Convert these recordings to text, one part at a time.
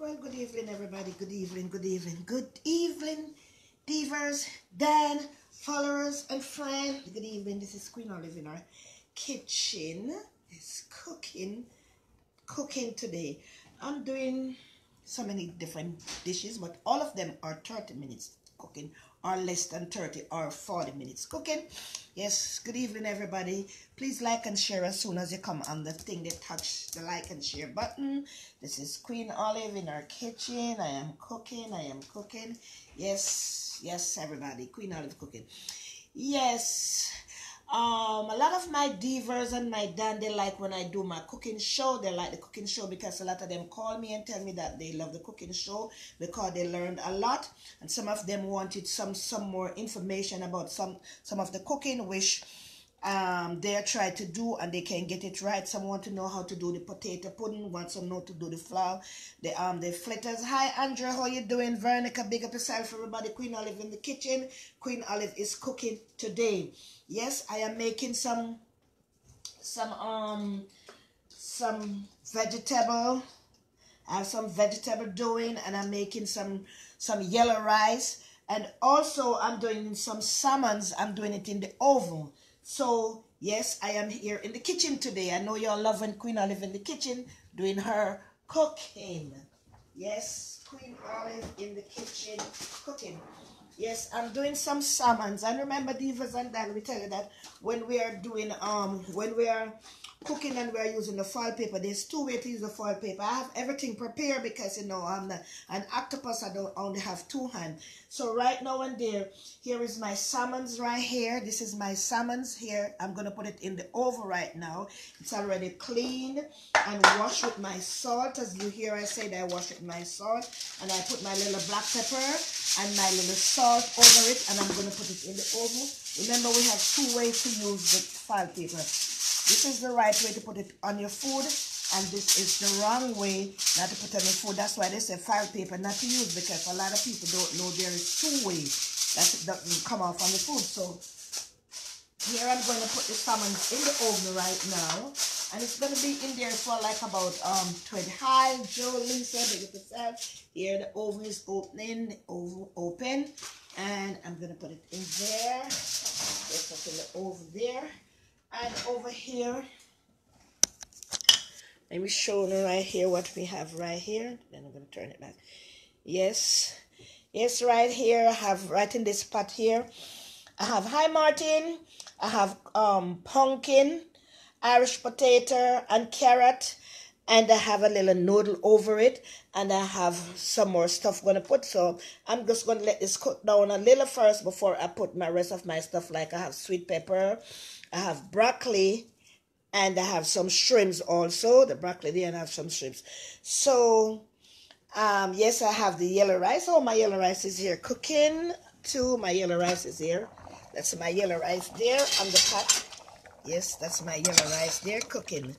Well, good evening, everybody. Good evening, good evening, good evening, divers, Dan, followers, and friends. Good evening. This is Queen Olive in our kitchen. It's cooking today. I'm doing so many different dishes, but all of them are 30 minutes cooking, or less than 30 or 40 minutes cooking. Yes, good evening, everybody. Please like and share as soon as you come on the thing that touch the like and share button. This is Queen Olive in our kitchen. I am cooking. Yes, everybody. Queen Olive cooking. Yes. A lot of my divers and my Dan, they like when I do my cooking show. They like the cooking show because a lot of them call me and tell me that they love the cooking show because they learned a lot, and some of them wanted some more information about some of the cooking which they try to do and they can get it right. Some want to know how to do the potato pudding, want some know to do the flour, the fritters. Hi Andrea, how you doing? Veronica, big up yourself, everybody. Queen Olive in the kitchen. Queen Olive is cooking today. Yes, I am making some vegetable. I have some vegetable doing, and I'm making some yellow rice, and also I'm doing some salmons. I'm doing it in the oven. So yes, I am here in the kitchen today. I know you're loving Queen Olive in the kitchen doing her cooking. Yes, Queen Olive in the kitchen cooking. Yes, I'm doing some salmons. And remember, divas and Dan, we tell you that when we are doing when we are cooking and we are using the foil paper, there's two ways to use the foil paper. I have everything prepared because you know I'm an octopus. I don't only have two hands. So right now and there, here is my salmons right here. This is my salmons here. I'm gonna put it in the oven right now. It's already cleaned and washed with my salt. As you hear, I said I wash it with my salt, and I put my little black pepper and my little salt over it, and I'm going to put it in the oven. Remember, we have two ways to use the foil paper. This is the right way to put it on your food, and this is the wrong way not to put it on your food. That's why they say foil paper not to use, because a lot of people don't know there is two ways that it doesn't come off on the food. So here I'm going to put the salmon in the oven right now, and it's going to be in there for like about 20. Hi Joe, Lisa, big up yourself. Here the oven is opening, the oven open, and I'm going to put it in there. Let's put in the oven there, and over here, let me show you right here what we have right here. Then I'm going to turn it back. Yes, right here I have right in this pot here. I have, hi Martin, I have pumpkin, Irish potato, and carrot, and I have a little noodle over it, and I have some more stuff going to put. So I'm just going to let this cook down a little first before I put my rest of my stuff. Like I have sweet pepper, I have broccoli, and I have some shrimps also. The broccoli there, and I have some shrimps. So yes, I have the yellow rice. Oh, my yellow rice is here cooking too. My yellow rice is here. That's my yellow rice there on the pot. Yes, that's my yellow rice there cooking.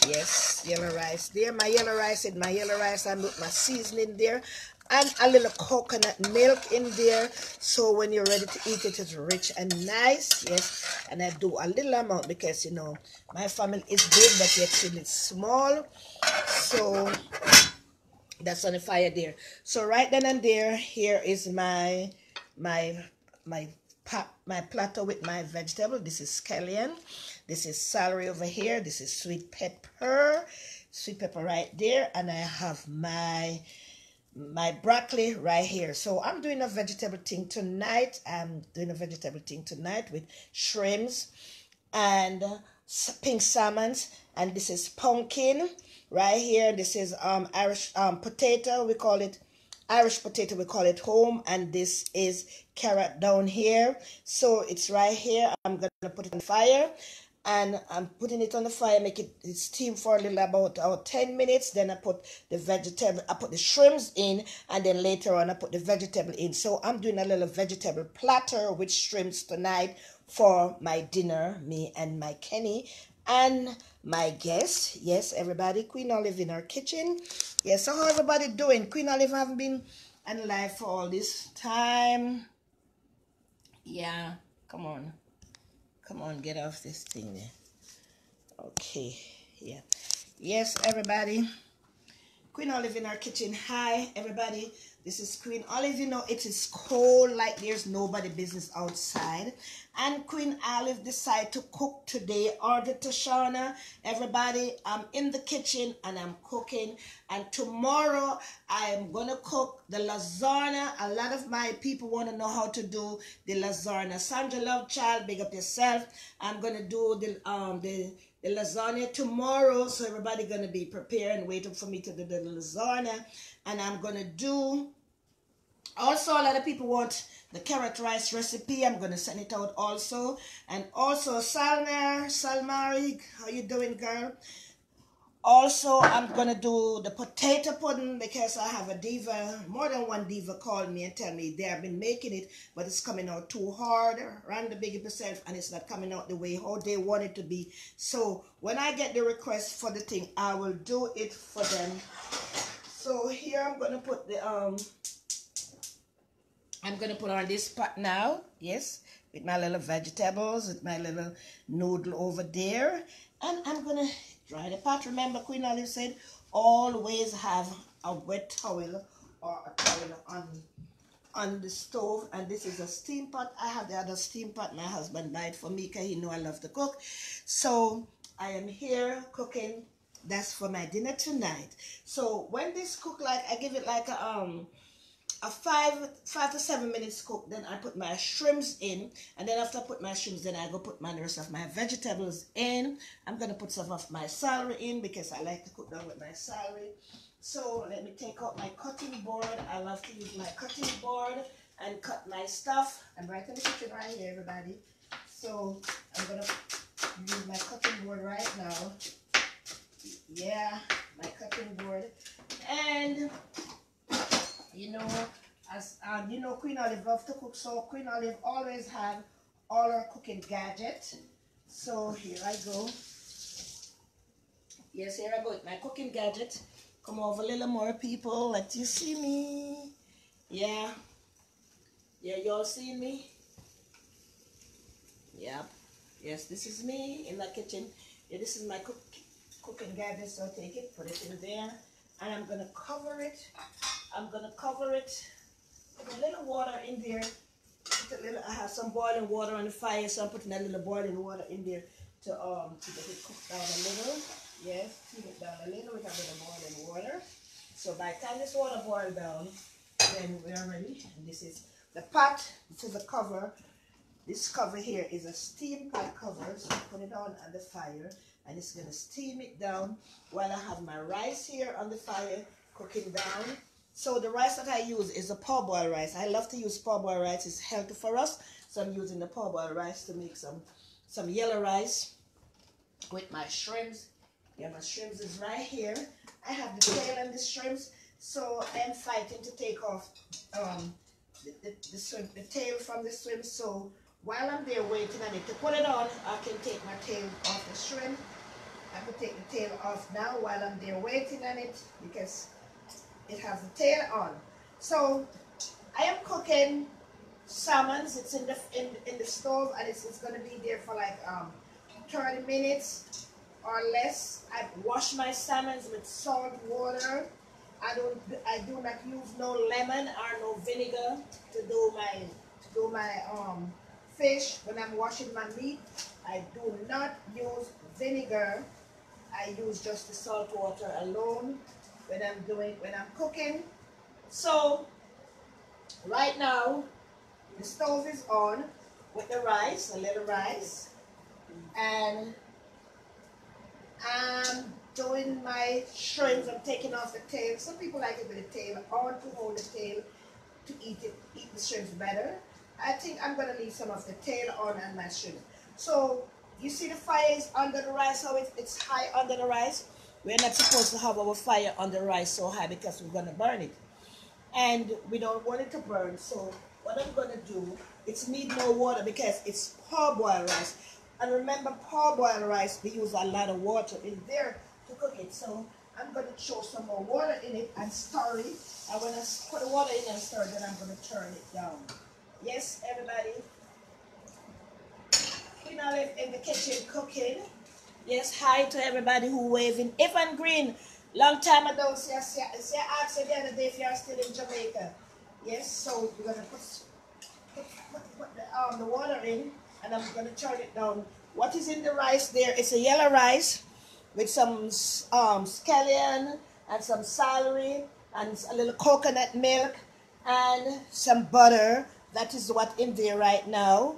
Yes, yellow rice there. My yellow rice, and my yellow rice, I put my seasoning there, and a little coconut milk in there. So when you're ready to eat it, it's rich and nice. Yes, and I do a little amount because you know my family is big, but yet still it's small. So that's on the fire there. So right then and there, here is my platter with my vegetable. This is scallion, this is celery over here, this is sweet pepper right there, and I have my broccoli right here. So I'm doing a vegetable thing tonight. With shrimps and pink salmons, and this is pumpkin right here. This is Irish potato, we call it Irish potato, we call it home, and this is carrot down here. So it's right here. I'm gonna put it on fire, and I'm putting it on the fire, make it steam for a little about 10 minutes. Then I put the vegetable, I put the shrimps in, and then later on I put the vegetable in. So I'm doing a little vegetable platter with shrimps tonight for my dinner, me and my Kenny and my guest. Yes, everybody, Queen Olive in our kitchen. Yes, so how everybody doing? Queen Olive haven't been on live for all this time. Yeah, come on, get off this thing there. Okay, yeah. Yes, everybody, Queen Olive in our kitchen. Hi, everybody. This is Queen Olive. You know, it is cold like there's nobody business outside. And Queen Olive decided to cook today. Order to Shauna. Everybody, I'm in the kitchen and I'm cooking. And tomorrow, I am going to cook the lasagna. A lot of my people want to know how to do the lasagna. Sandra Love Child, big up yourself. I'm going to do the lasagna tomorrow, so everybody gonna be preparing, waiting for me to do the lasagna. And I'm gonna do also, a lot of people want the carrot rice recipe. I'm gonna send it out also. And also Salmari, how you doing, girl? Also, I'm gonna do the potato pudding because I have a diva, more than one diva called me and tell me they have been making it, but it's coming out too hard, ran the big herself, and it's not coming out the way how they want it to be. So when I get the request for the thing, I will do it for them. So here I'm gonna put the I'm gonna put on this pot now, yes, with my little vegetables, with my little noodle over there, and I'm gonna dry the pot. Remember, Queen Olive said, always have a wet towel or a towel on the stove. And this is a steam pot. I have the other steam pot. My husband buy it for me because he know I love to cook. So I am here cooking. That's for my dinner tonight. So when this cook, like I give it like a 5 to 7 minutes cook, then I put my shrimps in, and then after I put my shrimps, then I go put my rest of my vegetables in. I'm gonna put some of my celery in because I like to cook down with my celery. So let me take out my cutting board. I love to use my cutting board and cut my stuff. I'm right in the kitchen right here, everybody. So I'm gonna use my cutting board right now. Yeah, my cutting board. And you know, as you know, Queen Olive loves to cook, so Queen Olive always have all her cooking gadgets. So here I go. Yes, here I go with my cooking gadget. Come over a little more, people. Let you see me. Yeah. Yeah, y'all see me? Yep. Yes, this is me in the kitchen. Yeah, this is my cooking gadget, so take it, put it in there. And I'm going to cover it. I'm going to cover it. Put a little water in there. I have some boiling water on the fire, so I'm putting a little boiling water in there to get it cooked down a little. Yes, heat it down a little with a little boiling water. So by the time this water boils down, then we are ready. And this is the pot. This is the cover. This cover here is a steam pot cover. So put it on the fire, and it's gonna steam it down while I have my rice here on the fire cooking down. So the rice that I use is a parboiled rice. I love to use parboiled rice. It's healthy for us. So I'm using the parboiled rice to make some yellow rice with my shrimps. Yeah, my shrimps is right here. I have the tail and the shrimps. So I'm fighting to take off the tail from the shrimp. So while I'm there waiting on it to put it on, I can take my tail off the shrimp. I can take the tail off now while I'm there waiting on it because it has the tail on. So I am cooking salmons. It's in the stove, and it's gonna be there for like 30 minutes or less. I wash my salmons with salt water. I do not use no lemon or no vinegar to do my fish. When I'm washing my meat, I do not use vinegar. I use just the salt water alone when I'm cooking. So right now the stove is on with the rice, a little rice, and I'm doing my shrimps. I'm taking off the tail. Some people like it with the tail. I want to hold the tail to eat the shrimps better. I think I'm gonna leave some of the tail on my shrimp. So you see the fire is under the rice, how it's high under the rice. We're not supposed to have our fire on the rice so high because we're gonna burn it. And we don't want it to burn. So what I'm gonna do, it's need more water because it's parboiled rice. And remember, parboiled rice, we use a lot of water in there to cook it. So I'm gonna throw some more water in it and stir it. And when I put the water in and stir it, then I'm gonna turn it down. Yes, everybody. Queen Olive in the kitchen cooking. Yes, hi to everybody who waving. Evan Green, Long time ago, see, I asked you the other day if you're still in Jamaica. Yes, so we're gonna put the water in, and I'm gonna turn it down. What is in the rice there? It's a yellow rice with some scallion and some celery and a little coconut milk and some butter. That is what in there right now,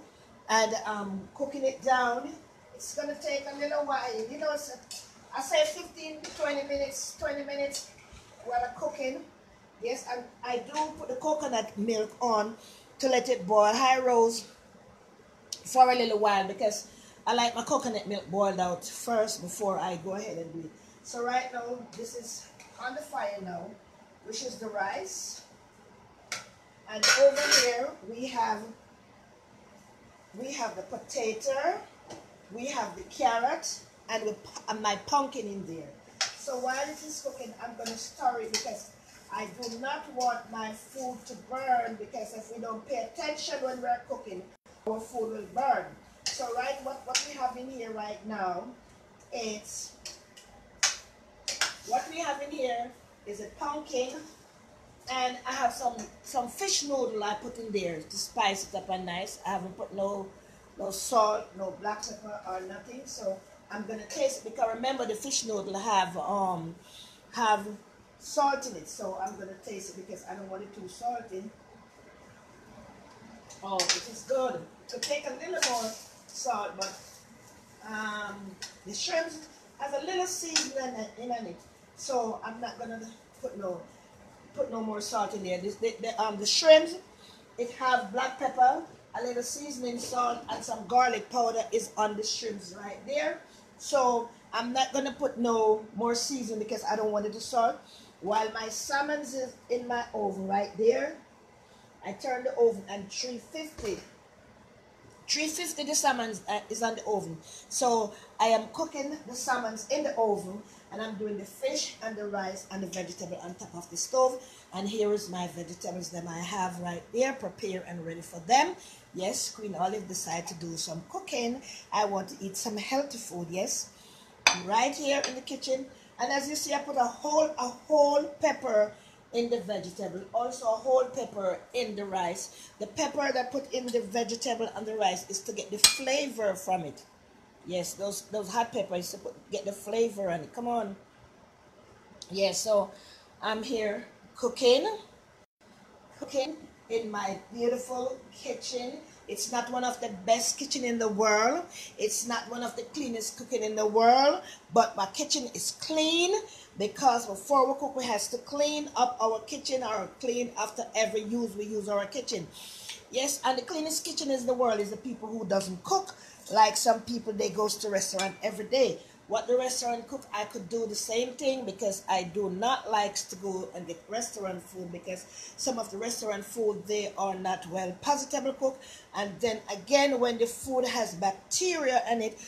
and cooking it down. It's gonna take a little while, you know. So I say 15 to 20 minutes. 20 minutes while I'm cooking. Yes, and I do put the coconut milk on to let it boil high rose for a little while because I like my coconut milk boiled out first before I go ahead and do it. So right now, this is on the fire now, which is the rice. And over here, we have the potato, we have the carrot, and my pumpkin in there. So while it is cooking, I'm going to stir it because I do not want my food to burn, because if we don't pay attention when we're cooking, our food will burn. So what we have in here right now, it's what we have in here is a pumpkin, and I have some fish noodle I put in there to spice it up and nice. I haven't put no salt, no black pepper or nothing. So I'm gonna taste it because remember the fish noodle have salt in it. So I'm gonna taste it because I don't want it too salty. Oh, it is good. So take a little more salt, but the shrimp has a little seasoning in it. So I'm not gonna put no more salt in there. The shrimps, it have black pepper, a little seasoning salt, and some garlic powder is on the shrimps right there. So I'm not gonna put no more seasoning because I don't want it to salt. While my salmons is in my oven right there, I turn the oven and 350 the salmon is on the oven. So I am cooking the salmons in the oven, and I'm doing the fish and the rice and the vegetable on top of the stove. And here is my vegetables that I have right there, prepared and ready for them. Yes, Queen Olive decided to do some cooking. I want to eat some healthy food. Yes, right here in the kitchen. And as you see, I put a whole pepper in the vegetable, also a whole pepper in the rice. The pepper that I put in the vegetable and the rice is to get the flavor from it. Yes, those hot peppers to get the flavor on it. Come on. Yes, so I'm here cooking in my beautiful kitchen. It's not one of the best kitchen in the world. It's not one of the cleanest cooking in the world, but my kitchen is clean because before we cook, we have to clean up our kitchen or clean after every use we use our kitchen. Yes, and the cleanest kitchen in the world is the people who doesn't cook. Like some people, they goes to restaurant every day. What the restaurant cook, I could do the same thing because I do not like to go and get restaurant food because some of the restaurant food, they are not well positively cooked. And then again, when the food has bacteria in it,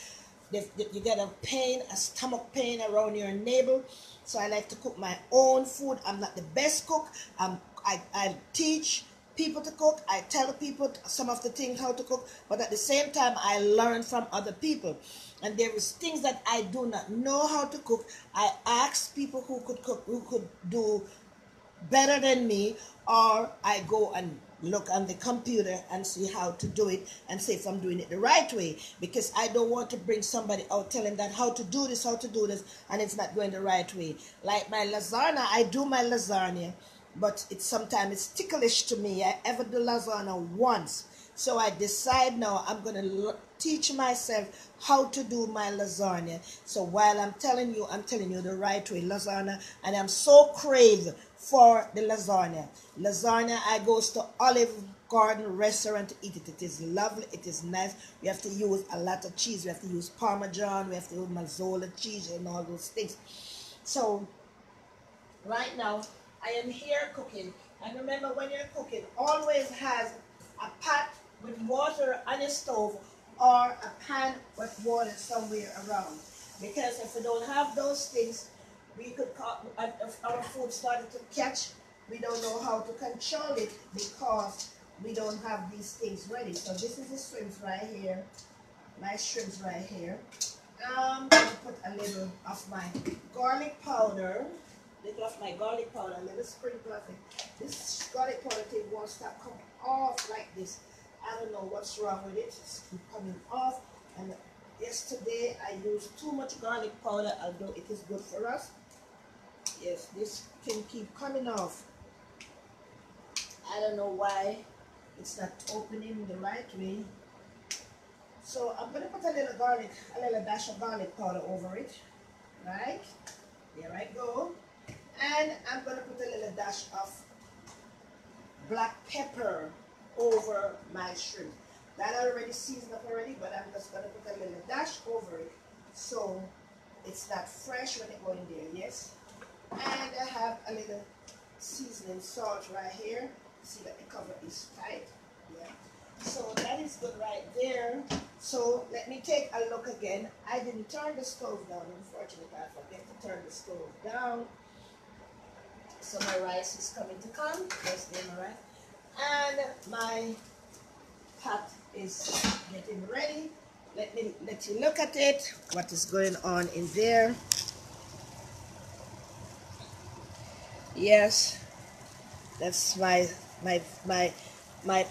you get a stomach pain around your navel. So I like to cook my own food. I'm not the best cook. I teach people to cook. I tell people some of the things how to cook, but at the same time I learn from other people. And there is things that I do not know how to cook. I ask people who could cook, who could do better than me, or I go and look on the computer and see how to do it and see if I'm doing it the right way, because I don't want to bring somebody out telling that how to do this, and it's not going the right way. Like my lasagna, I do my lasagna, but sometimes it's ticklish to me. I ever do lasagna once, so I decide now I'm going to teach myself how to do my lasagna. So while I'm telling you the right way lasagna, and I'm so craved for the lasagna. I goes to Olive Garden restaurant to eat it. It is lovely. It is nice. We have to use a lot of cheese. We have to use Parmesan. We have to use Mazzoli cheese and all those things. So right now, I am here cooking. And remember, when you're cooking, always have a pot with water on your stove or a pan with water somewhere around. Because if we don't have those things, we could, if our food started to catch, we don't know how to control it because we don't have these things ready. So this is the shrimps right here. My shrimps right here. I'm going to put a little of my garlic powder. Little of my garlic powder, a little sprinkle of it. This garlic powder thing won't stop coming off like this. I don't know what's wrong with it. It's keep coming off. And yesterday I used too much garlic powder, although it is good for us. Yes, this can keep coming off. I don't know why it's not opening the right way. So I'm going to put a little dash of garlic powder over it. Right? There I go. And I'm going to put a little dash of black pepper over my shrimp. That I already seasoned up already, but I'm just going to put a little dash over it so it's not fresh when it go in there, yes? And I have a little seasoning salt right here. See that the cover is tight. Yeah. So that is good right there. So let me take a look again. I didn't turn the stove down. Unfortunately, I forget to turn the stove down. So my rice is coming to come. Yes, there, my rice. And my pot is getting ready. Let you look at it. What is going on in there? Yes, that's my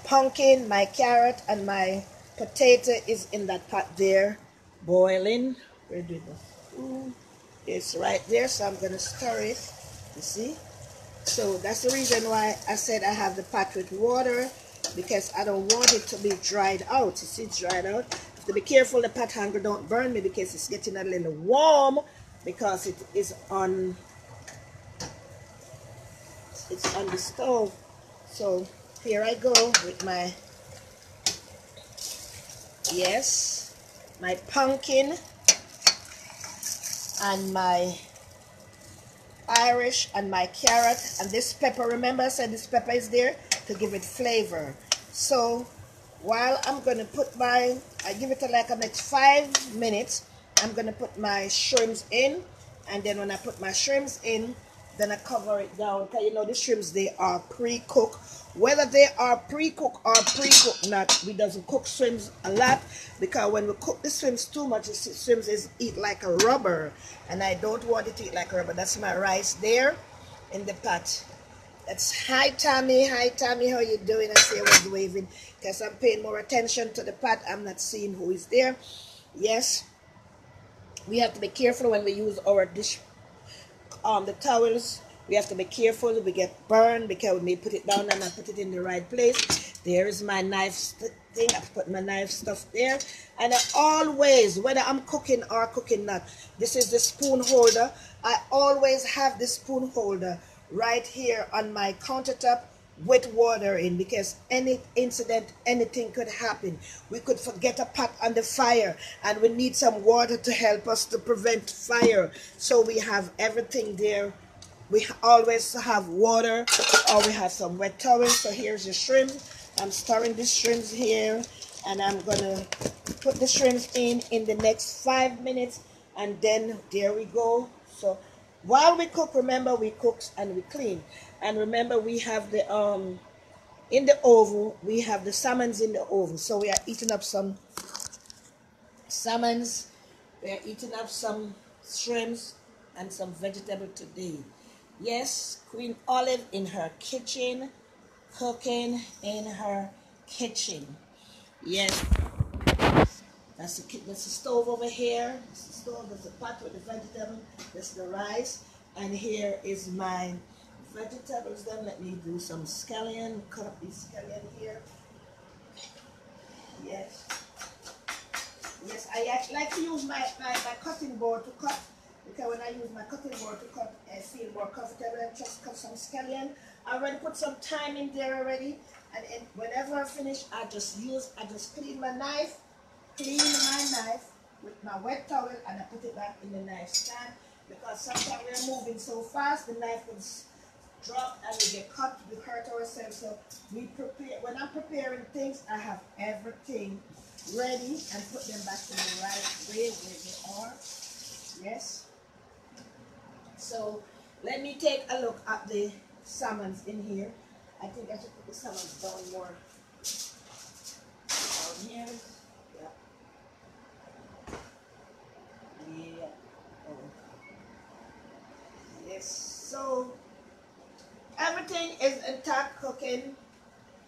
pumpkin, my carrot, and my potato is in that pot there, boiling. Where did it? It's right there, so I'm gonna stir it. You see? So that's the reason why I said I have the pot with water, because I don't want it to be dried out. You see, it's dried out. I have to be careful the pot hanger don't burn me, because it's getting a little warm, because it is on. It's on the stove. So here I go with my, yes, my pumpkin and my Irish and my carrot and this pepper. Remember I said this pepper is there to give it flavor. So while I'm going to put I give it like a next 5 minutes, I'm going to put my shrimps in, and then when I put my shrimps in, then I cover it down, because you know the shrimps, they are pre-cooked. Whether they are pre-cooked or pre-cooked not, we doesn't cook shrimps a lot, because when we cook the shrimps too much, the shrimps eat like a rubber, and I don't want it to eat like a rubber. That's my rice there in the pot. That's hi Tammy, how you doing? I see I was waving because I'm paying more attention to the pot. I'm not seeing who is there. Yes, we have to be careful when we use our dish, the towels. We have to be careful we get burned, because we may put it down and not put it in the right place. There is my knife thing. I put my knife stuff there, and I always, whether I'm cooking or cooking not, this is the spoon holder. I always have the spoon holder right here on my countertop with water in, because any incident, anything could happen. We could forget a pot on the fire, and we need some water to help us to prevent fire. So we have everything there. We always have water, or we have some wet towels. So here's the shrimp. I'm stirring the shrimps here, and I'm gonna put the shrimps in the next 5 minutes, and then there we go. So while we cook, remember we cook and we clean. And remember we have the in the oven, we have the salmons in the oven. So we are eating up some salmons, we are eating up some shrimps and some vegetable today. Yes, Queen Olive in her kitchen, cooking in her kitchen. Yes, that's the stove over here. That's the stove, that's the pot with the vegetable, that's the rice, and here is my vegetables. Then let me do some scallion, cut up these scallion here. Yes. Yes, I like to use my cutting board to cut, because when I use my cutting board to cut, I feel more comfortable and just cut some scallion. I already put some thyme in there already, and whenever I finish, I just clean my knife with my wet towel, and I put it back in the knife stand, because sometimes we're moving so fast, the knife could drop and we get cut, we hurt ourselves. So we prepare, when I'm preparing things, I have everything ready and put them back in the right way where they are. Yes. So let me take a look at the salmons in here. I think I should put the salmons down more down here. Yeah. Yeah. Oh. Yes. So everything is intact cooking.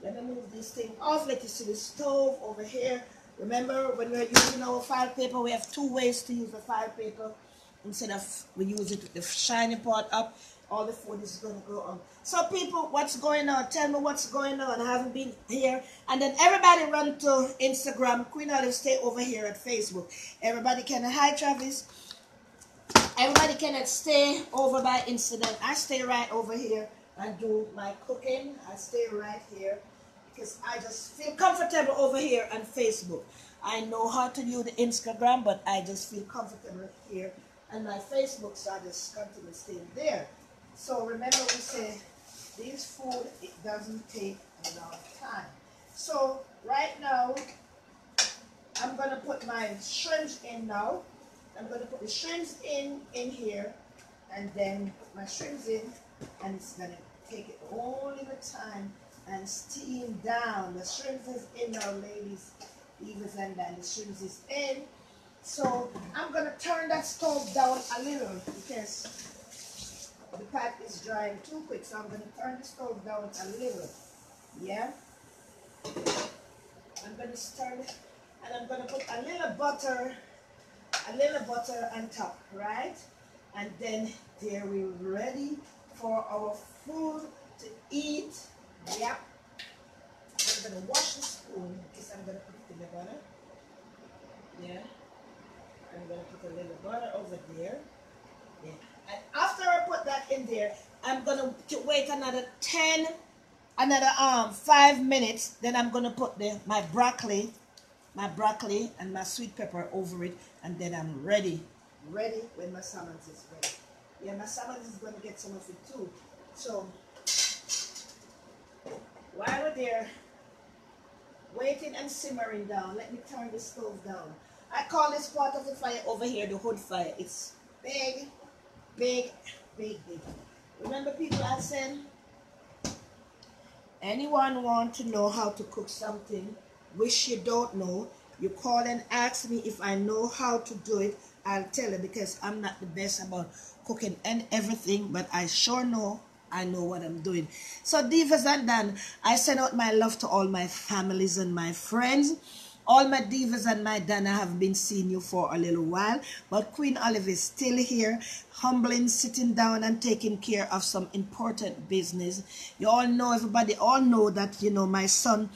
Let me move this thing off. Let you see the stove over here. Remember, when we're using our file paper, we have two ways to use the file paper. Instead of we use it with the shiny part up, all the food is going to go on. So people, what's going on? Tell me what's going on. I haven't been here. And then everybody run to Instagram. Queen Olive stay over here at Facebook. Everybody can, hi Travis. Everybody cannot stay over by Instagram. I stay right over here and do my cooking. I stay right here because I just feel comfortable over here on Facebook. I know how to use the Instagram, but I just feel comfortable here on my Facebook, so I just continue staying there. So remember, we say this food, it doesn't take a long time. So right now, I'm gonna put my shrimps in now. I'm going to put the shrimps in here and then put my shrimps in, and it's going to take it all in the time and steam down. The shrimps is in now, ladies, divas, and then the shrimps is in. So I'm going to turn that stove down a little because the pot is drying too quick. So I'm going to turn the stove down a little. Yeah. I'm going to stir it, and I'm going to put a little butter on top, right? And then there we're ready for our food to eat. Yep. I'm gonna wash the spoon because I'm gonna put it in the butter. Yeah. I'm gonna put a little butter over there. Yeah. And after I put that in there, I'm gonna wait another 5 minutes. Then I'm gonna put my broccoli and my sweet pepper over it, and then I'm ready when my salmon is ready. Yeah, my salmon is going to get some of it too. So while we're there waiting and simmering down, let me turn the stove down. I call this part of the fire over here the hood fire. It's big. Remember, people, I said, anyone want to know how to cook something which you don't know, you call and ask me. If I know how to do it, I'll tell you, because I'm not the best about cooking and everything, but I sure know I know what I'm doing. So divas and Dan, I send out my love to all my families and my friends. All my divas and my Dana have been seeing you for a little while, but Queen Olive is still here, humbling, sitting down and taking care of some important business. You all know, everybody all know that, you know, my son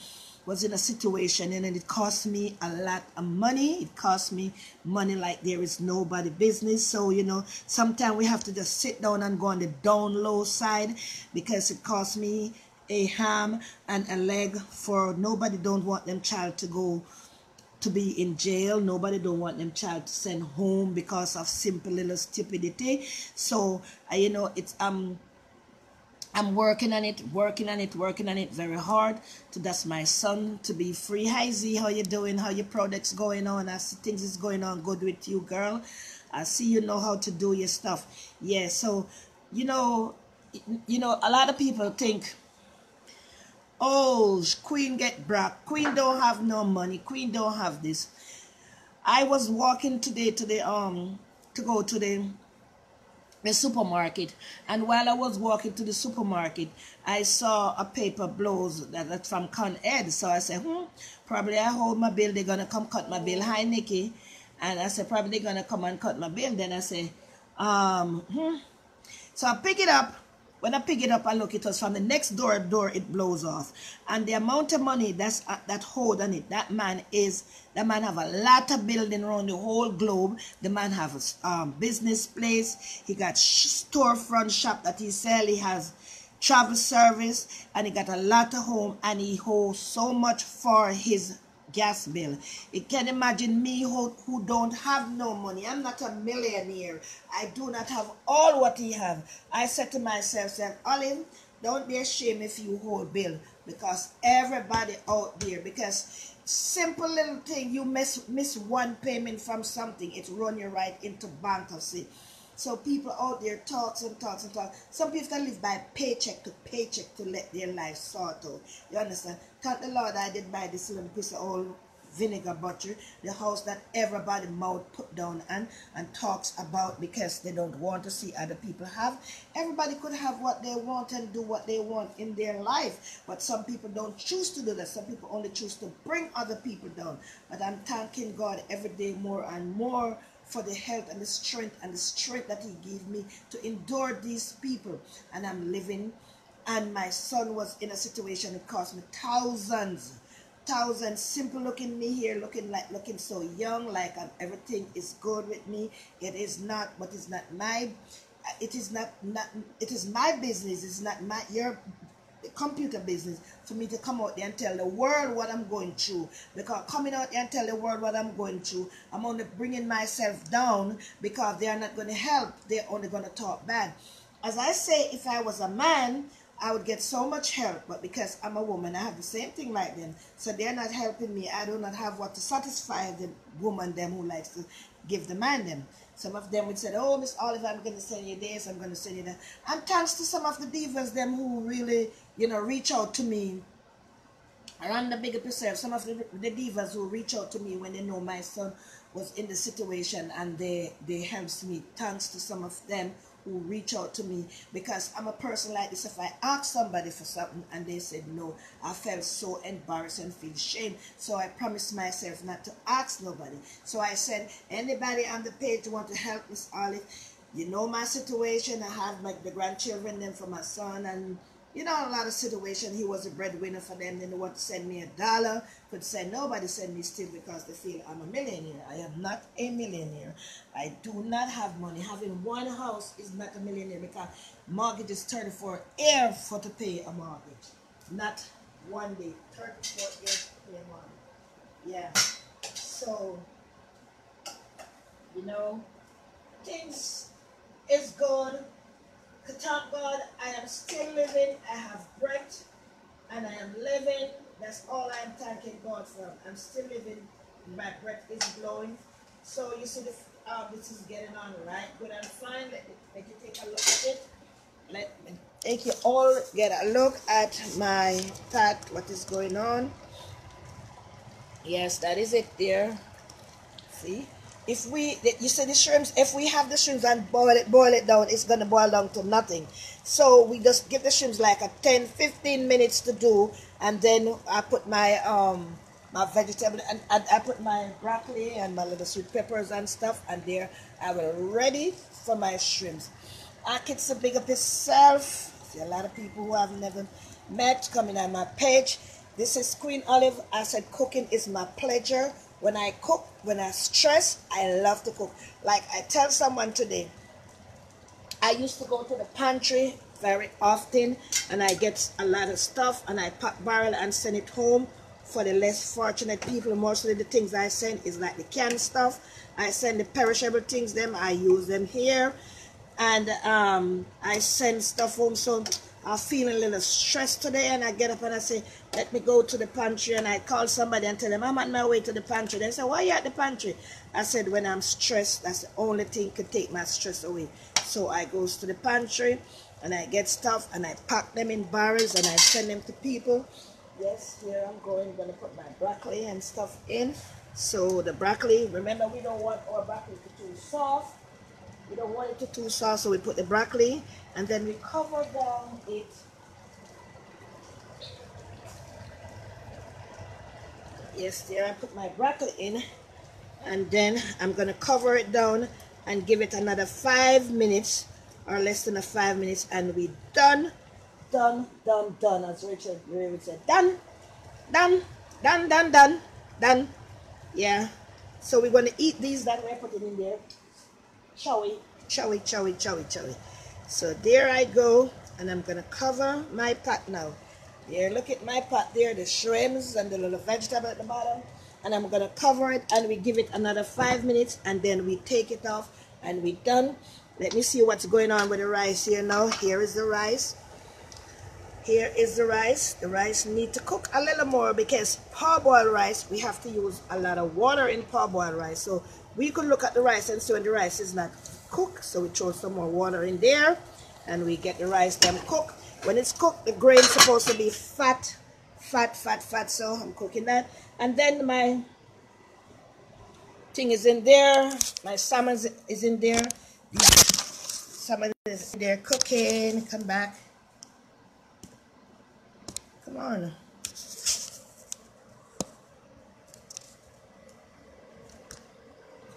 was in a situation, and it cost me a lot of money. It cost me money like there is nobody business. So, you know, sometimes we have to just sit down and go on the down low side, because it cost me a ham and a leg. For nobody don't want them child to go to be in jail. Nobody don't want them child to send home because of simple little stupidity. So you know, it's I'm working on it very hard to that's my son to be free. Hi Z, how you doing? How your products going on? I see things is going on good with you, girl. I see you know how to do your stuff. Yeah, so you know, a lot of people think, oh, Queen get broke, Queen don't have no money, Queen don't have this. I was walking today to the to go to the supermarket, and while I was walking to the supermarket, I saw a paper blouse that's from Con Ed. So I said, probably I hold my bill, they're gonna come cut my bill. Hi Nikki. And I said, probably they're gonna come and cut my bill. Then I say, so I pick it up. When I pick it up, I look, it was from the next door it blows off. And the amount of money that's that hold on it, that man have a lot of building around the whole globe. The man have a business place. He got storefront shop that he sell. He has travel service, and he got a lot of home, and he holds so much for his gas bill. You can imagine me who don't have no money. I'm not a millionaire. I do not have all what he have. I said to myself, Olive, don't be ashamed if you hold bill, because everybody out there, because simple little thing, you miss one payment from something, it run you right into bankruptcy. So people out there talks and talks and talks. Some people can live by paycheck to let their life sort out. You understand? Thank the Lord I did buy this little piece of old vinegar butter, the house that everybody mouth put down and talks about because they don't want to see other people have. Everybody could have what they want and do what they want in their life, but some people don't choose to do that. Some people only choose to bring other people down. But I'm thanking God every day more and more for the health and the strength that he gave me to endure these people. And I'm living, and my son was in a situation it cost me thousands, simple looking me here, looking so young, like everything is good with me. It is not, but it's not my, it is not it is my business. It's not your computer business for me to come out there and tell the world what I'm going through, because coming out there and tell the world what I'm going through, I'm only bringing myself down, because they are not going to help. They're only going to talk bad. As I say, if I was a man, I would get so much help, but because I'm a woman, I have the same thing like them, so they're not helping me. I do not have what to satisfy the woman them who likes to give the man them. Some of them would say, oh, Miss Oliver, I'm going to send you this, I'm going to send you that. And thanks to some of the divas them who really, reach out to me around the bigger preserve, some of the divas who reach out to me when they know my son was in the situation, and they helps me. Thanks to some of them who reach out to me, because I'm a person like this. If I ask somebody for something and they said no, I felt so embarrassed and feel shame. So I promised myself not to ask nobody. So I said, anybody on the page who want to help Miss Olive, you know my situation. I have the grandchildren then for my son, and a lot of situation. He was a breadwinner for them. They don't want to send me $1. Could send nobody send me still, because they feel I'm a millionaire. I am not a millionaire. I do not have money. Having one house is not a millionaire, because mortgage is 34 years for to pay a mortgage. Not one day. 34 years to pay a mortgage. Yeah. So, things is good. Thank God, I am still living. I have breath, and I am living. That's all I am thanking God for. I'm still living. My breath is blowing. So you see, this is getting on right good and fine. Let you take a look at it. Let me take you all get a look at my pot. What is going on? Yes, that is it there. See? If you see the shrimps, if we have the shrimps and boil it down, it's going to boil down to nothing. So we just give the shrimps like a 10-15 minutes to do, and then I put my my vegetable, and I put my broccoli and my little sweet peppers and stuff, and there I will ready for my shrimps. I can say big up yourself. See a lot of people who I've never met coming on my page. This is Queen Olive. I said cooking is my pleasure. When I cook, when I stress, I love to cook. Like I tell someone today, I used to go to the pantry very often, and I get a lot of stuff, and I pack barrel and send it home for the less fortunate people. Mostly the things I send is like the canned stuff. I send the perishable things, I use them here. And I send stuff home, so I'm feeling a little stressed today, and I get up and I say, let me go to the pantry, and I call somebody and tell them I'm on my way to the pantry. They say, why are you at the pantry? I said, when I'm stressed, that's the only thing can take my stress away. So I goes to the pantry, and I get stuff, and I pack them in barrels, and I send them to people. Yes, here I'm going to put my broccoli and stuff in. So the broccoli, remember, we don't want our broccoli to be too soft. We don't want it to too soft, so we put the broccoli, and then we cover down it. Yes, there I put my broccoli in, and then I'm gonna cover it down and give it another 5 minutes, or less than 5 minutes, and we done. As Richard would say, done. Yeah. So we're gonna eat these that we're putting in there. Chowy. So there I go, and I'm gonna cover my pot now. Here, look at my pot there, the shrimps and the little vegetable at the bottom, and I'm gonna cover it, and we give it another 5 minutes, and then we take it off, and we're done. Let me see what's going on with the rice here now. Here is the rice. Here is the rice. The rice need to cook a little more, because parboiled rice, we have to use a lot of water in parboiled rice. So we could look at the rice and see when the rice is not cooked. So we throw some more water in there, and we get the rice done cooked. When it's cooked, the grain is supposed to be fat. So I'm cooking that. And then my thing is in there. My salmon is in there. Salmon is in there cooking. Come back. Come on.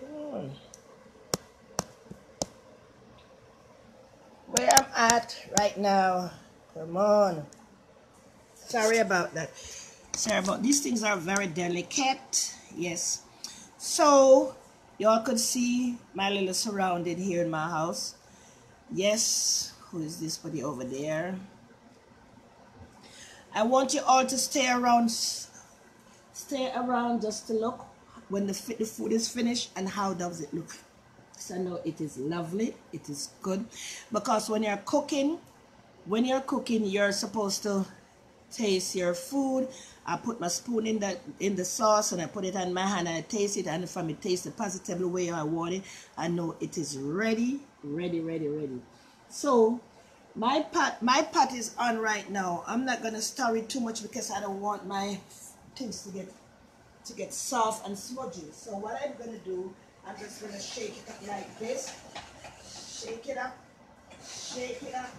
Come on. Where I'm at right now. Come on. Sorry about that. Sorry about these things are very delicate. Yes. So y'all could see my little surrounding here in my house. Yes. Who is this buddy over there? I want you all to stay around just to look when the food is finished and how does it look. So no, it is lovely, it is good, because when you're cooking, you're supposed to taste your food. I put my spoon in the sauce and I put it on my hand and I taste it, and if I taste the positive way I want it, I know it is ready. So my pot is on right now. I'm not gonna stir it too much because I don't want my things to get soft and smudgy. So what I'm gonna do, I'm just gonna shake it up like this. Shake it up, shake it up,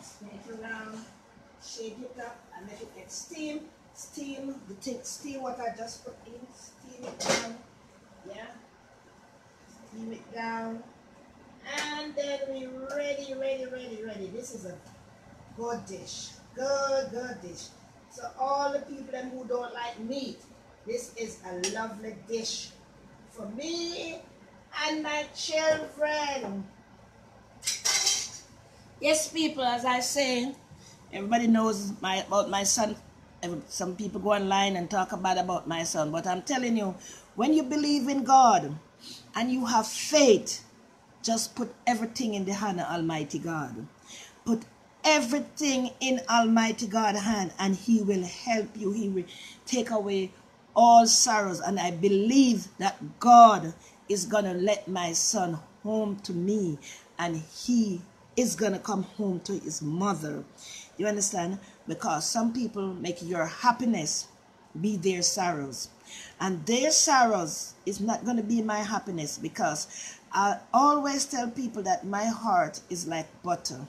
spin it around, shake it up, and let it get steam. Steam what I just put in, steam it down, yeah, steam it down, and then we ready. This is a good dish, good dish. So all the people who don't like meat, this is a lovely dish for me and my children. Yes, people, as I say, everybody knows about my son. Some people go online and talk about my son, but I'm telling you, when you believe in God and you have faith, just put everything in the hand of Almighty God. Put everything in Almighty God's hand and He will help you. He will take away all sorrows, and I believe that God is going to let my son home to me, and he is going to come home to his mother. You understand? Because some people make your happiness be their sorrows, and their sorrows is not going to be my happiness, because I always tell people that my heart is like butter.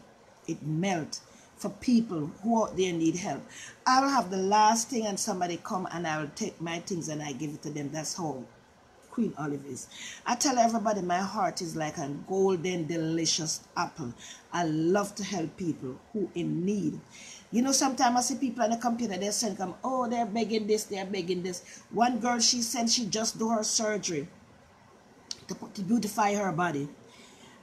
It melts for people who out there need help. I'll have the last thing and somebody come and I will take my things and I give it to them. That's how Queen Olive is. I tell everybody my heart is like a golden, delicious apple. I love to help people who in need. You know, sometimes I see people on the computer, they send come, oh, they're begging this, they're begging this. One girl, she said she just do her surgery to beautify her body.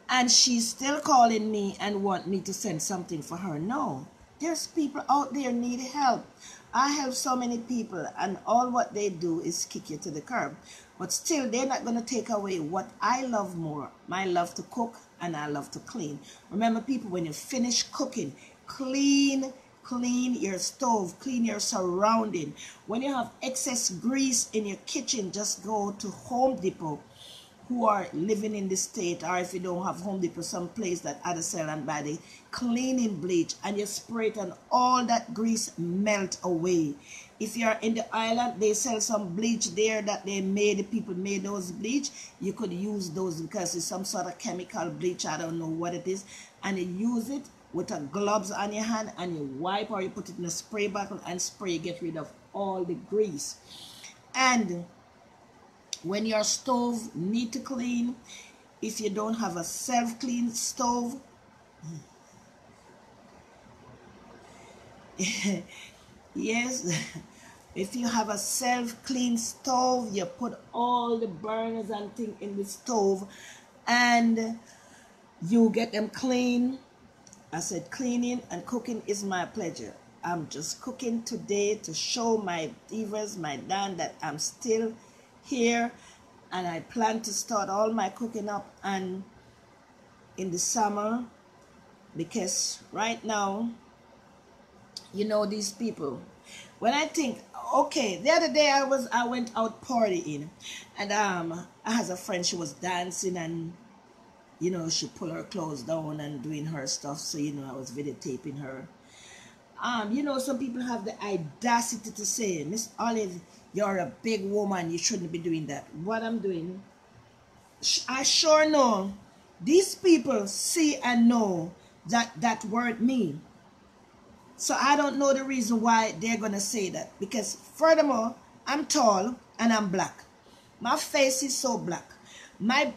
And she's still calling me and want me to send something for her. No, there's people out there need help. I help so many people, and all what they do is kick you to the curb. But still, they're not going to take away what I love more. My love to cook, and I love to clean. Remember, people, when you finish cooking, clean your stove, clean your surrounding. When you have excess grease in your kitchen, just go to Home Depot, who are living in the state, or if you don't have Home Depot, some place that other sell and buy the cleaning bleach, and you spray it and all that grease melt away. If you're in the island, they sell some bleach there that the people made those bleach. You could use those because it's some sort of chemical bleach, I don't know what it is, and you use it with a gloves on your hand and you wipe, or you put it in a spray bottle and spray, get rid of all the grease. And when your stove need to clean, if you don't have a self-clean stove, yes, if you have a self-clean stove, you put all the burners and things in the stove and you get them clean. I said cleaning and cooking is my pleasure. I'm just cooking today to show my divas, my Dan, that I'm still here, and I plan to start all my cooking up and in the summer, because right now, you know, these people, when I think, okay, the other day I went out partying, and I had a friend, she was dancing, and you know, she pulled her clothes down and doing her stuff, so you know, I was videotaping her. You know, some people have the audacity to say, Miss Olive, you're a big woman, you shouldn't be doing that. What I'm doing, I sure know these people see and know that word mean. So I don't know the reason why they're gonna say that. Because furthermore, I'm tall and I'm black. My face is so black. My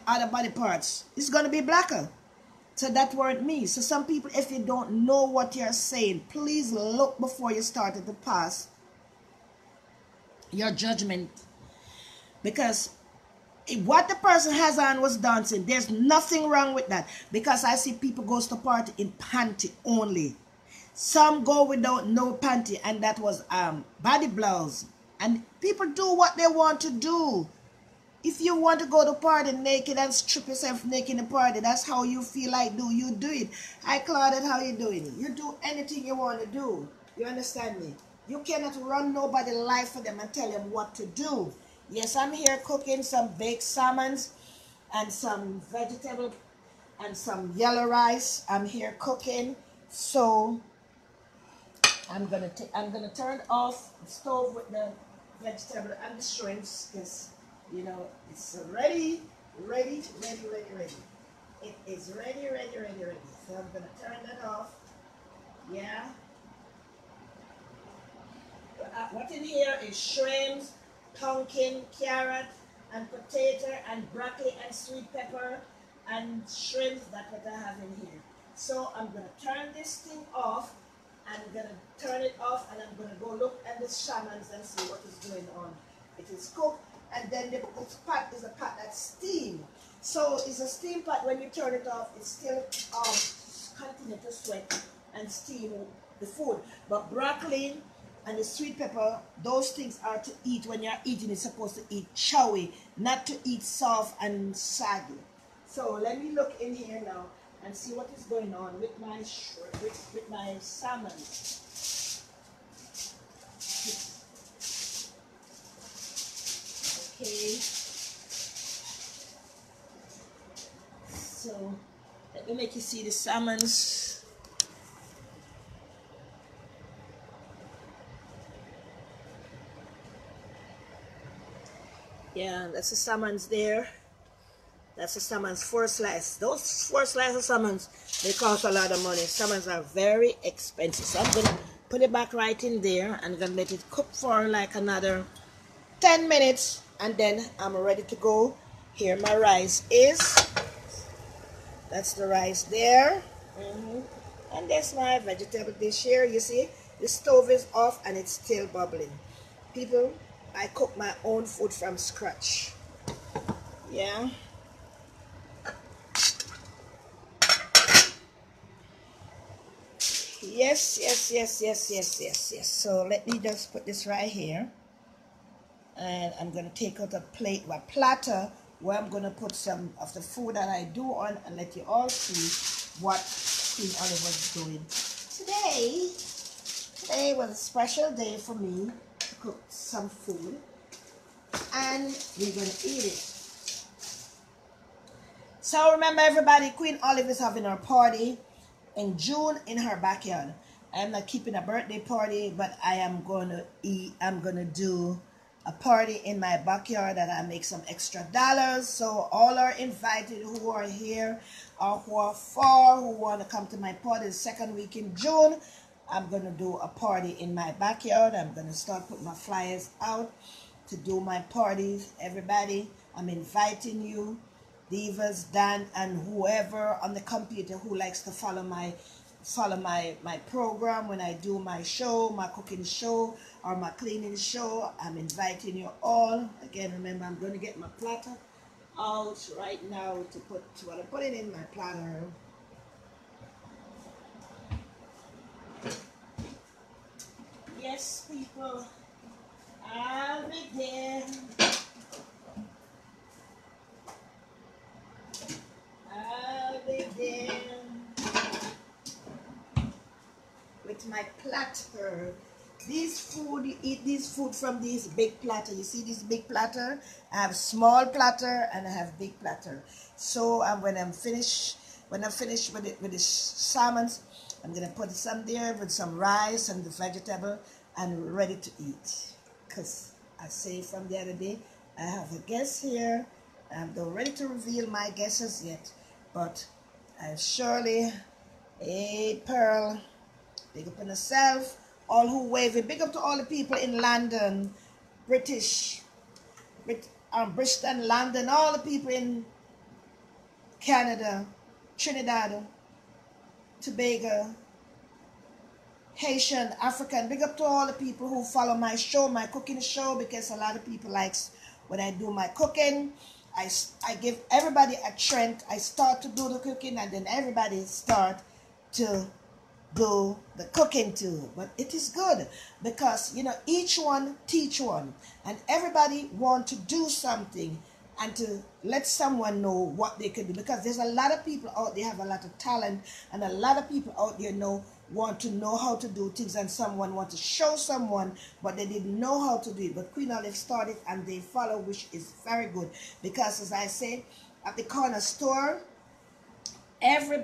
other body parts is gonna be blacker. So that word me. So some people, if you don't know what you're saying, please look before you start to pass your judgment. Because what the person has on was dancing. There's nothing wrong with that. Because I see people goes to party in panty only. Some go without no panty, and that was body blouse. And people do what they want to do. If you want to go to party naked and strip yourself naked in the party, that's how you feel like you do it. Hi Claudette, how you doing? You do anything you want to do. You understand me? You cannot run nobody's life for them and tell them what to do. Yes, I'm here cooking some baked salmons and some vegetable and some yellow rice. I'm here cooking. So I'm gonna turn off the stove with the vegetable and the shrimps, because you know it's ready. It is ready. So I'm gonna turn that off. Yeah. What in here is shrimps, pumpkin, carrot, and potato, and broccoli, and sweet pepper, and shrimps. That's what I have in here. So I'm gonna turn this thing off. I'm going to turn it off, and I'm going to go look at the salmons and see what is going on. It is cooked, and then the pot is a pot that's steamed. So it's a steam pot. When you turn it off, it still continue to sweat and steam the food. But broccoli and the sweet pepper, those things are to eat. When you're eating, it's supposed to eat chewy, not to eat soft and saggy. So let me look in here now and see what is going on with my with my salmon. Okay. So let me make you see the salmons. Yeah, that's the salmons there. That's the salmon's 4 slices. Those 4 slices of salmons, they cost a lot of money. Salmons are very expensive. So I'm going to put it back right in there. I'm going to let it cook for like another 10 minutes. And then I'm ready to go. Here my rice is. That's the rice there. And that's my vegetable dish here. You see, the stove is off and it's still bubbling. People, I cook my own food from scratch. Yeah. Yes. So let me just put this right here. And I'm going to take out a platter where I'm going to put some of the food that I do on, and let you all see what Queen Olive was doing. Today was a special day for me to cook some food. And we're going to eat it. So remember everybody, Queen Olive is having her party in June in her backyard. I'm not keeping a birthday party, but I am going to do a party in my backyard, and I make some extra dollars. So all are invited who are here or who are far, who want to come to my party the second week in June. I'm going to do a party in my backyard. I'm going to start putting my flyers out to do my parties. Everybody, I'm inviting you. Divas, Dan, and whoever on the computer who likes to follow my program when I do my show, my cooking show or my cleaning show. I'm inviting you all. Again, remember, I'm going to get my platter out right now to put it in my platter. Yes, people, I'll be there. I'll be there with my platter. This food, you eat this food from this big platter. You see this big platter? I have small platter and I have big platter. So when I'm finished when I finish with the salmons, I'm gonna put some there with some rice and the vegetable and ready to eat. Because I say from the other day, I have a guest here. I'm not ready to reveal my guesses yet, but I surely, hey Pearl, big up on yourself. All who waving, big up to all the people in London, Bristol, London, all the people in Canada, Trinidad, Tobago, Haitian, African. Big up to all the people who follow my show, my cooking show, because a lot of people likes when I do my cooking. I give everybody a trend. I start to do the cooking and then everybody start to do the cooking too. But it is good because, you know, each one teach one and everybody want to do something and to let someone know what they can do, because there's a lot of people out there have a lot of talent and a lot of people out there want to know how to do things, and someone want to show someone but they didn't know how to do it. But Queen Olive started and they follow, which is very good, because as I say, at the corner store, every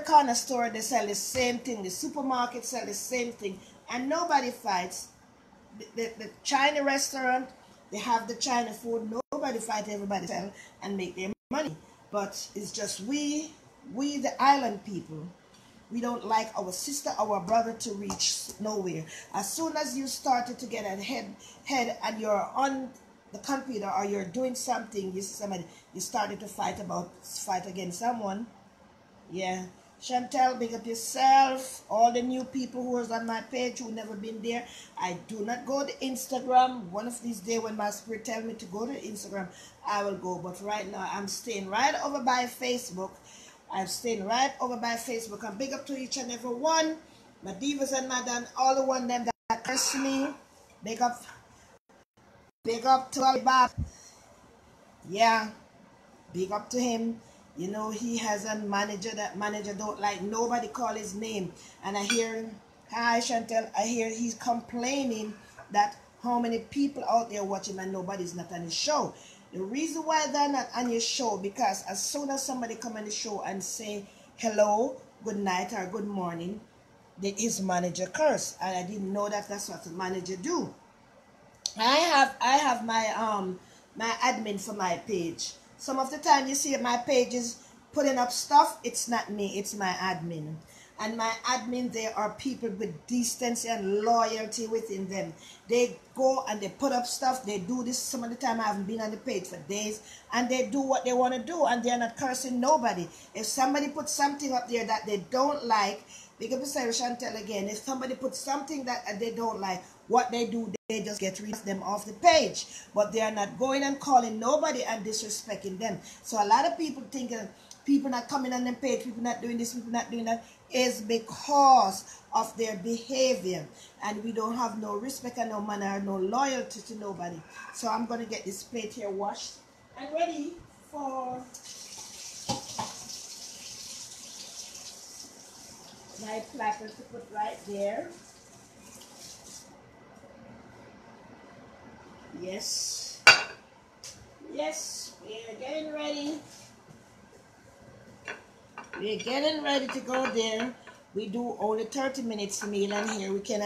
corner store, they sell the same thing. The supermarket sell the same thing and nobody fights. The China restaurant, they have the China food. Nobody fight, everybody sell and make their money. But it's just we the island people, we don't like our sister, our brother to reach nowhere. As soon as you started to get ahead and you're on the computer or you're doing something, you see somebody, you started to fight against someone. Yeah. Chantel, big up yourself. All the new people who was on my page who never been there. I do not go to Instagram. One of these days when my spirit tell me to go to Instagram, I will go. But right now I'm staying right over by Facebook. I'm staying right over by Facebook. And big up to each and every one. My divas and madam, all the one them that curse me. Big up to Alibaba. Yeah. Big up to him. You know, he has a manager. That manager don't like nobody call his name. And I hear, hi Chantel, I hear he's complaining that how many people out there watching and nobody's not on his show. The reason why they're not on your show, because as soon as somebody come on the show and say hello, good night or good morning, his manager curse. And I didn't know that that's what the manager do. I have my admin for my page. Some of the time you see my pages putting up stuff, it's not me, it's my admin. And my admin, they are people with decency and loyalty within them. They go and they put up stuff, they do this. Some of the time I haven't been on the page for days, and they do what they want to do, and they're not cursing nobody. If somebody puts something up there that they don't like, big up Sarah Chantel again, if somebody puts something that they don't like, what they do, they just get rid of them off the page. But they are not going and calling nobody and disrespecting them. So a lot of people thinking people not coming on their page, people not doing this, people not doing that, is because of their behavior. And we don't have no respect and no manner, no loyalty to nobody. So I'm going to get this plate here washed and ready for my platter to put right there. Yes, we're getting ready. We're getting ready to go there. We do only 30 minutes meal, and here we can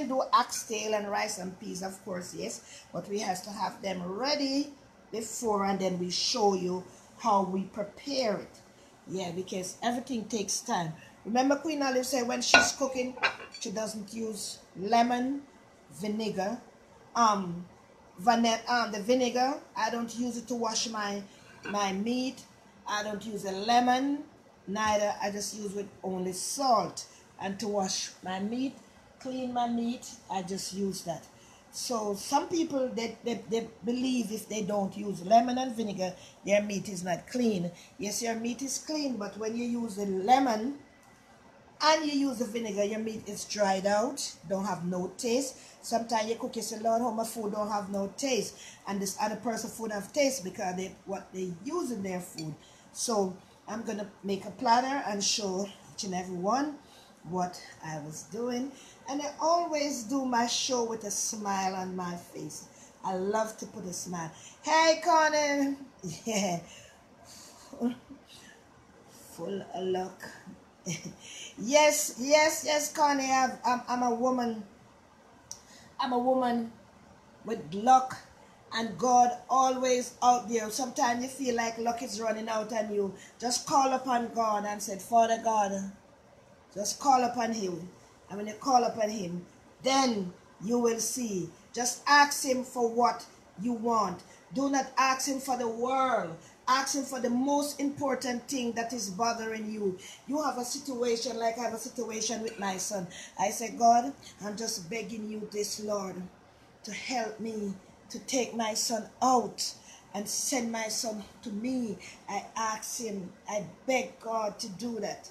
do oxtail and rice and peas, of course, yes, but we have to have them ready before, and then we show you how we prepare it. Yeah, because everything takes time. Remember Queen Olive said when she's cooking, she doesn't use lemon, vinegar, the vinegar, I don't use it to wash my meat. I don't use a lemon, neither. I just use with only salt. And to wash my meat, clean my meat, I just use that. So some people, they believe if they don't use lemon and vinegar, their meat is not clean. Yes, your meat is clean, but when you use the lemon and you use the vinegar, your meat is dried out, don't have no taste. Sometimes you cook, you say, Lord, how my food don't have no taste. And this other person food have taste because what they use in their food. So I'm going to make a platter and show each and every one what I was doing. And I always do my show with a smile on my face. I love to put a smile. Hey, Conan. Yeah. Full of luck. Yes, yes, yes, Connie. I'm a woman. I'm a woman with luck, and God always out there. Sometimes you feel like luck is running out on you. Just call upon God and say, Father God, just call upon him. And when you call upon him, then you will see. Just ask him for what you want. Do not ask him for the world. Ask him for the most important thing that is bothering you. You have a situation like I have a situation with my son. I say, God, I'm just begging you this, Lord, to help me to take my son out and send my son to me. I ask him, I beg God to do that.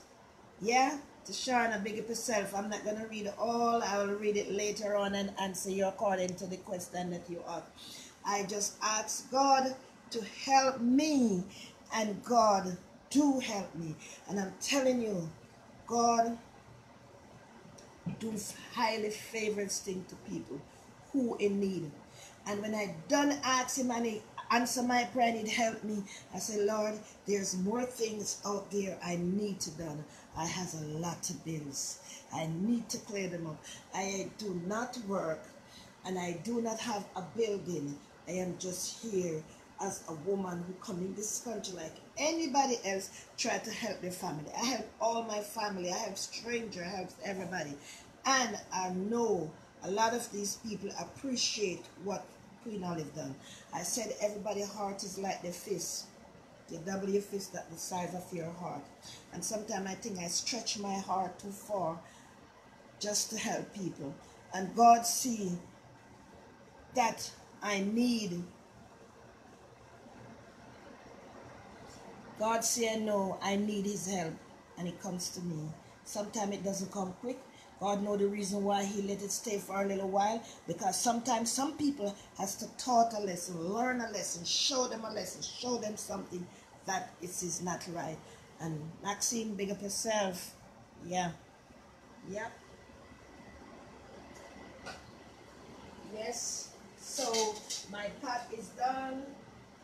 Yeah, to Shauna, big up yourself. I'm not going to read it all. I will read it later on and answer you according to the question that you asked. I just ask God to help me, and God do help me. And I'm telling you, God do highly favors things to people who in need. And when I done ask him and he answer my prayer and he'd help me, I say, Lord, there's more things out there I need to done. I has a lot of bills. I need to clear them up. I do not work and I do not have a building. I am just here as a woman who come in this country like anybody else, try to help their family. I help all my family. I help stranger. I help everybody. And I know a lot of these people appreciate what Queen Olive done. I said everybody's heart is like the fist. You double your fist at the size of your heart. And sometimes I think I stretch my heart too far just to help people. And God see that I need. God say no, I need his help. And it comes to me. Sometimes it doesn't come quick. God know the reason why he let it stay for a little while. Because sometimes some people has to taught a lesson, learn a lesson, show them a lesson, show them something that it is not right. And Maxine, big up yourself. Yeah. Yep. Yes. So my pot is done.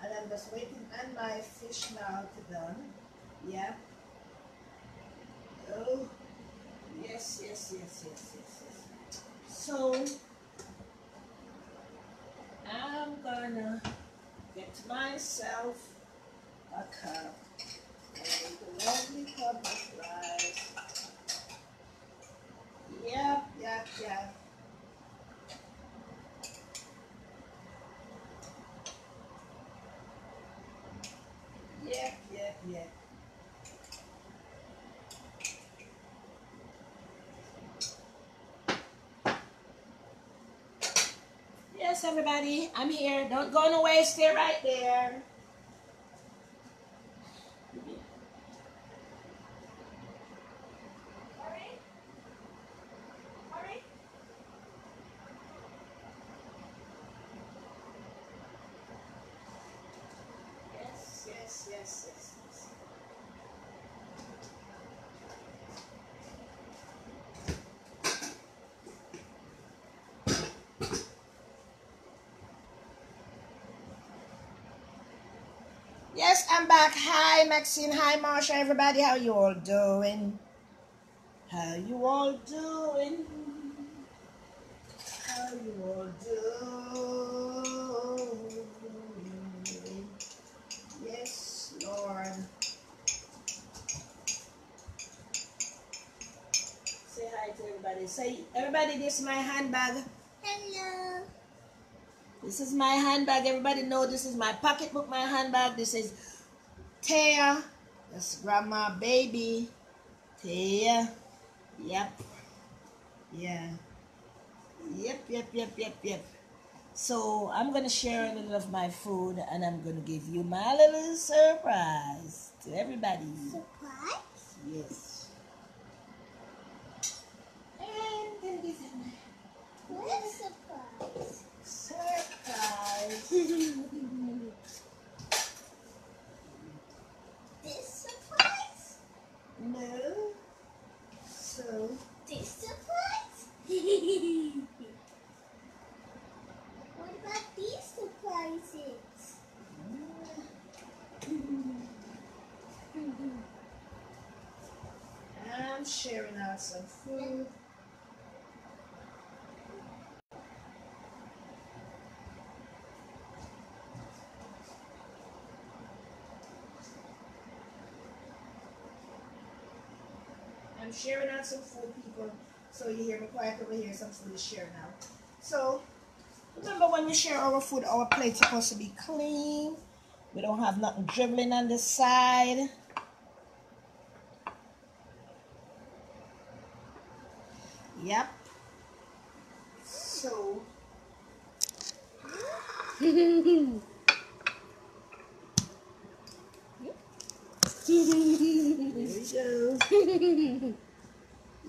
And I'm just waiting on my fish now to done. Yeah. Oh. Yes, yes, yes, yes, yes, yes. So I'm gonna get myself a cup. I make a lovely cup of rice. Yep, yep, yep. Yep, yep, yep. Yes, everybody, I'm here. Don't go away. Stay right there. Hurry, hurry. Yes, yes, yes, yes, yes. Yes, I'm back. Hi, Maxine. Hi, Marsha. Everybody, how you all doing? How you all doing? How you all doing? Yes, Lord. Say hi to everybody. Say, everybody, this is my handbag. Hello. This is my handbag. Everybody know this is my pocketbook, my handbag. This is Taya. That's grandma, baby. Taya. Yep. Yeah. Yep, yep, yep, yep, yep. So I'm going to share a little of my food and I'm going to give you my little surprise to everybody. Surprise? Yes. And then give them what surprise? Surprise. This surprise? No. So. This surprise? What about these surprises? I'm sharing out some food. I'm sharing out some food, people. So you hear me quiet over here, some food is sharing out. So remember, when we share our food, our plate's supposed to be clean. We don't have nothing dribbling on the side. Yep. So here we go.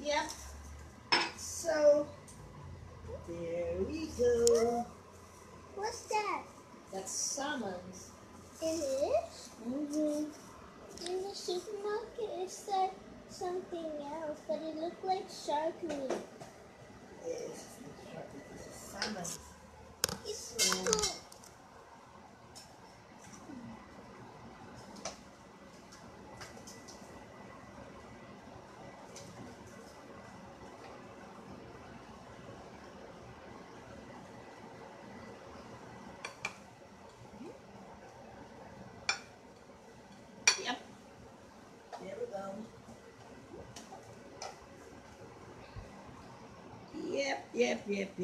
Yep. So there we go. What's that? That's salmons. It is? Mm-hmm. In the supermarket it said something else, but it looked like shark meat. Yes, it's salmon. It's So, cool. yep. There we go. Yep. Yep. And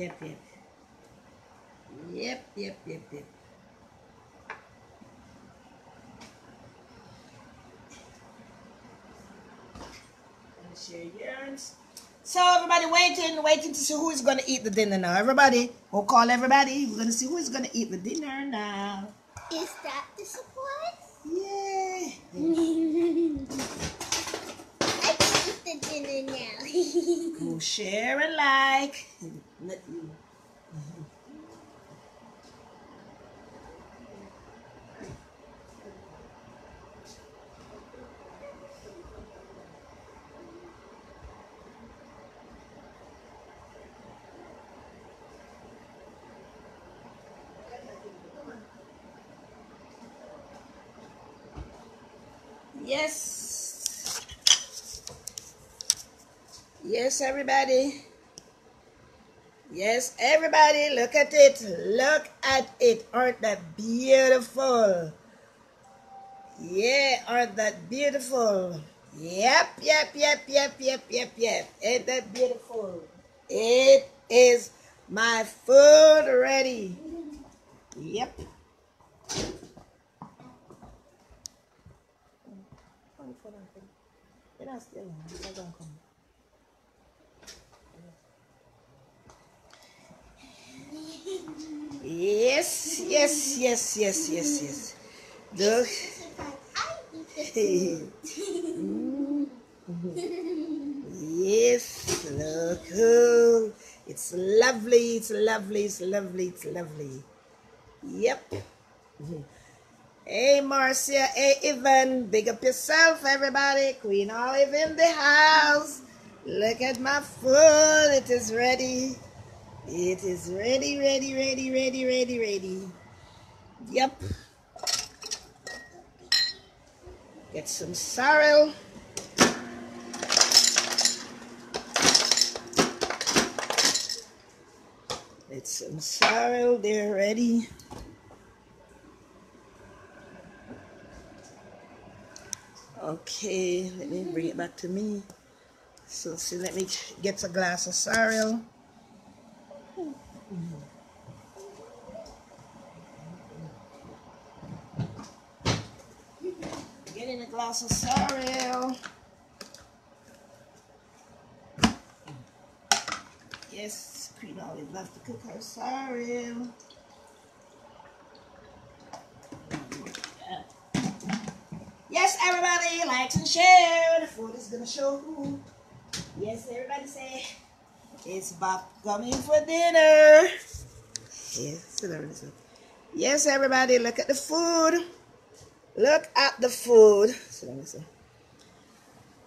share yours. So everybody waiting to see who is gonna eat the dinner now. Everybody, we'll call everybody. We're gonna see who is gonna eat the dinner now. Is that the surprise? Yeah. I can eat the dinner now. We'll share and like. Not you. Yes. Yes, everybody. Yes, everybody, look at it. Look at it. Aren't that beautiful? Yeah, aren't that beautiful? Yep. Ain't that beautiful? It is my food ready. Yep. Yes. Look. Yes, look. Oh, it's lovely. Yep. Hey, Marcia. Hey, Evan. Big up yourself, everybody. Queen Olive in the house. Look at my food. It is ready. It is ready. Yep. Get some sorrel. Get some sorrel. They're ready. Okay, let me bring it back to me. So let me get a glass of sorrel. Getting a glass of sorrel. Yes, Queen Olive loves to cook her sorrel. Yes, everybody, likes and share. The food is gonna show who. Yes, everybody say, it's Bob coming for dinner. Yes, everybody, look at the food. Look at the food.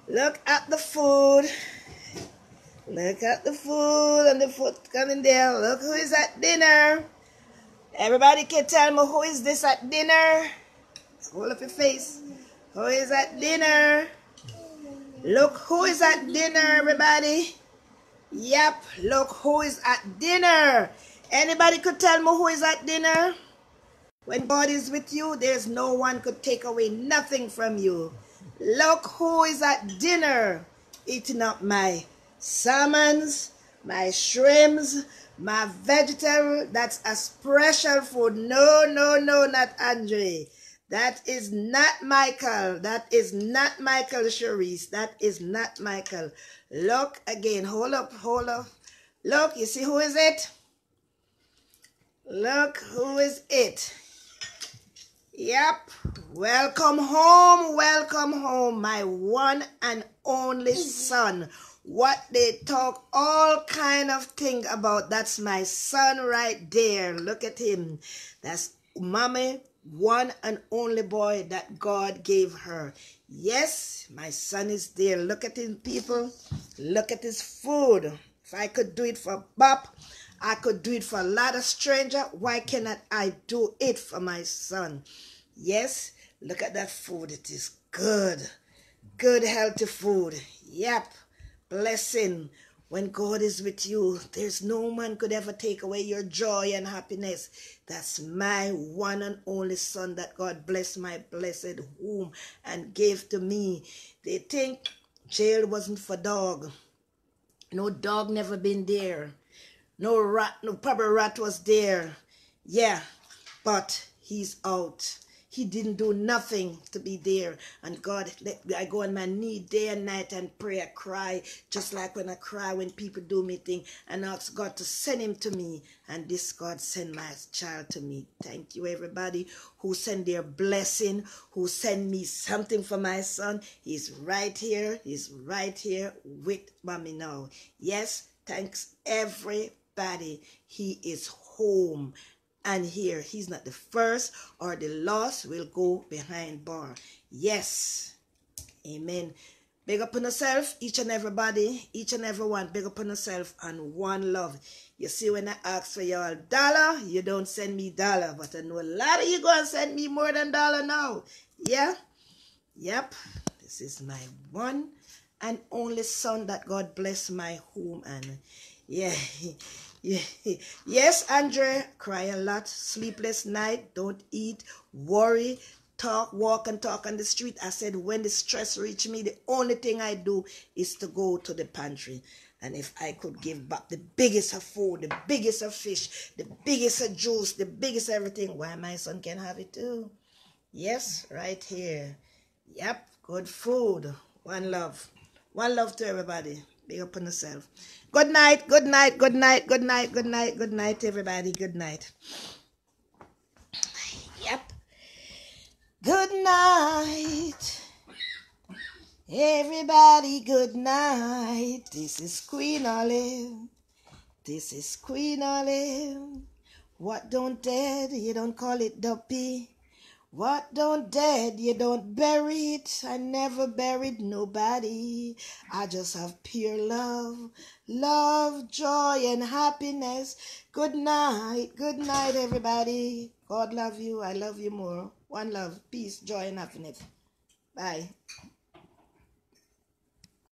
Look at the food. Look at the food and the food coming there. Look who is at dinner. Everybody can tell me who is this at dinner. Hold up your face. Who is at dinner? Look who is at dinner, everybody. Yep, look who is at dinner. Anybody could tell me who is at dinner? When God is with you, there's no one could take away nothing from you. Look who is at dinner, eating up my salmons, my shrimps, my vegetable. That's a special food. No, no, no, not Andre. That is not Michael. That is not Michael Cherise. That is not Michael. Look again. Hold up, hold up. Look, you see who is it? Look who is it. Yep. Welcome home, my one and only son. What they talk all kind of thing about, that's my son right there. Look at him. That's mommy, one and only boy that God gave her. Yes, my son is there. Look at him, people. Look at his food. If I could do it for Bob, I could do it for a lot of strangers. Why cannot I do it for my son? Yes, look at that food. It is good. Good, healthy food. Yep. Blessing. When God is with you, there's no man could ever take away your joy and happiness. That's my one and only son that God blessed my blessed womb and gave to me. They think jail wasn't for dog. No dog never been there. No rat, no probably rat was there. Yeah, but he's out. He didn't do nothing to be there. And God, I go on my knee day and night and pray. I cry, just like when I cry when people do me thing, and ask God to send him to me. And this God send my child to me. Thank you, everybody who send their blessing, who send me something for my son. He's right here. He's right here with mommy now. Yes, thanks everybody. He is home. And here, he's not the first or the last, will go behind bar. Yes. Amen. Big up on yourself, each and everybody, each and everyone. Big up on yourself and one love. You see, when I ask for your dollar, you don't send me dollar. But I know a lot of you going to send me more than dollar now. Yeah? Yep. This is my one and only son that God bless my home. And yeah. Yes, Andre, cry a lot, sleepless night, don't eat, worry, talk, walk and talk on the street. I said, when the stress reach me, the only thing I do is to go to the pantry. And if I could give back the biggest of food, the biggest of fish, the biggest of juice, the biggest everything, why my son can have it too. Yes, right here. Yep, good food. One love. One love to everybody. Big up on yourself. Good night, good night, good night, good night, good night, good night, everybody. Good night. Yep. Good night. Everybody, good night. This is Queen Olive. This is Queen Olive. What don't dead, you don't call it duppy. What don't dead, you don't bury it. I never buried nobody. I just have pure love, love, joy, and happiness. Good night, everybody. God love you. I love you more. One love, peace, joy, and happiness. Bye.